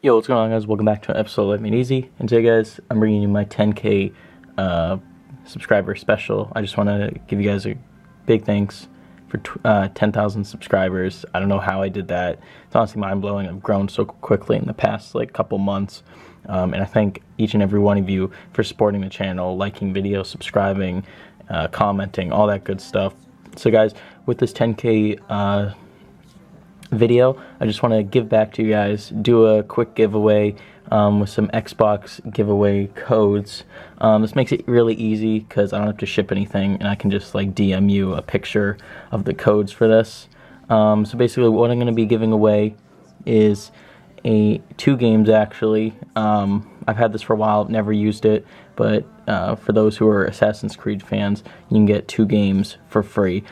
Yo, what's going on, guys? Welcome back to an episode of Life Made Easy. And today, guys, I'm bringing you my 10K subscriber special. I just want to give you guys a big thanks for 10,000 subscribers. I don't know how I did that. It's honestly mind-blowing. I've grown so quickly in the past couple months. And I thank each and every one of you for supporting the channel, liking videos, subscribing, commenting, all that good stuff. So, guys, with this 10K video, I just want to give back to you guys, do a quick giveaway with some Xbox giveaway codes. This makes it really easy because I don't have to ship anything, and I can just DM you a picture of the codes for this. So basically what I'm going to be giving away is two games actually. I've had this for a while, never used it, but for those who are Assassin's Creed fans, you can get 2 games for free.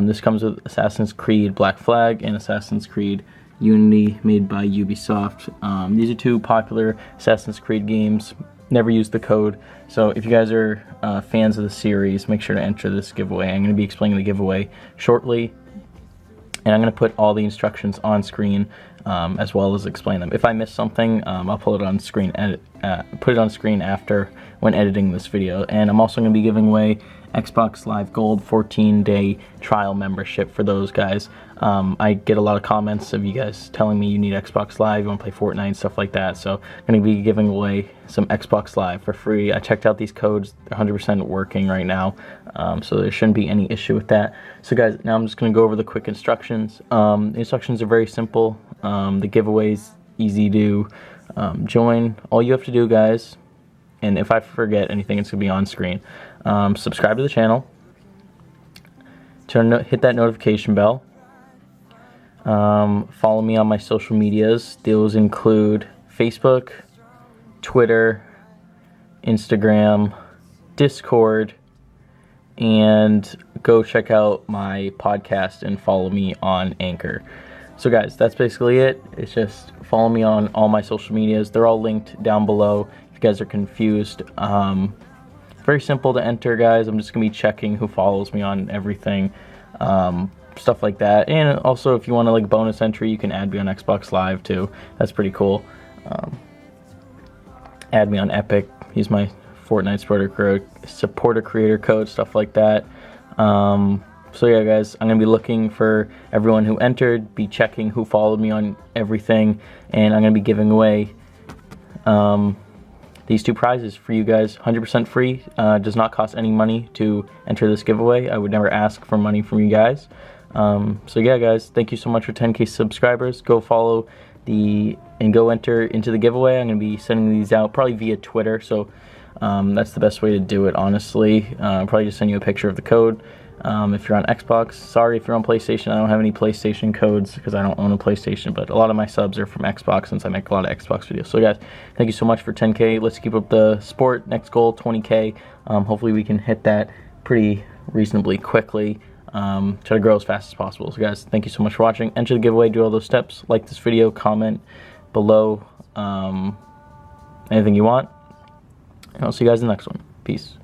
This comes with Assassin's Creed Black Flag and Assassin's Creed Unity, made by Ubisoft. These are 2 popular Assassin's Creed games. Never used the code, so if you guys are fans of the series, make sure to enter this giveaway. I'm going to be explaining the giveaway shortly, and I'm going to put all the instructions on screen as well as explain them. If I miss something, I'll put it on screen after when editing this video. And I'm also going to be giving away Xbox Live Gold 14-day trial membership for those guys. I get a lot of comments of you guys telling me you need Xbox Live, you want to play Fortnite and stuff like that, so I'm going to be giving away some Xbox Live for free. I checked out these codes, they're 100% working right now, so there shouldn't be any issue with that. So guys, now I'm just going to go over the quick instructions. The instructions are very simple. The giveaway's easy to join. All you have to do, guys, and if I forget anything, it's going to be on screen. Subscribe to the channel, hit that notification bell, follow me on my social medias. Those include Facebook, Twitter, Instagram, Discord, and go check out my podcast and follow me on Anchor. So guys, that's basically it. It's just follow me on all my social medias. They're all linked down below if you guys are confused. Very simple to enter, guys. I'm just going to be checking who follows me on everything, stuff like that. And also, if you want a bonus entry, you can add me on Xbox Live too. That's pretty cool. Add me on Epic. Use my Fortnite supporter creator code, stuff like that. So yeah, guys, I'm going to be looking for everyone who entered, be checking who followed me on everything, and I'm going to be giving away these 2 prizes for you guys, 100% free. Does not cost any money to enter this giveaway. I would never ask for money from you guys. So yeah, guys, thank you so much for 10K subscribers. Go follow and go enter into the giveaway. I'm going to be sending these out probably via Twitter, so that's the best way to do it, honestly. Probably just send you a picture of the code. If you're on Xbox, sorry if you're on PlayStation, I don't have any PlayStation codes because I don't own a PlayStation, but a lot of my subs are from Xbox since I make a lot of Xbox videos. So guys, thank you so much for 10K. Let's keep up the sport. Next goal, 20K. Hopefully we can hit that pretty reasonably quickly. Try to grow as fast as possible. So guys, thank you so much for watching. Enter the giveaway, do all those steps. Like this video, comment below anything you want. And I'll see you guys in the next one. Peace.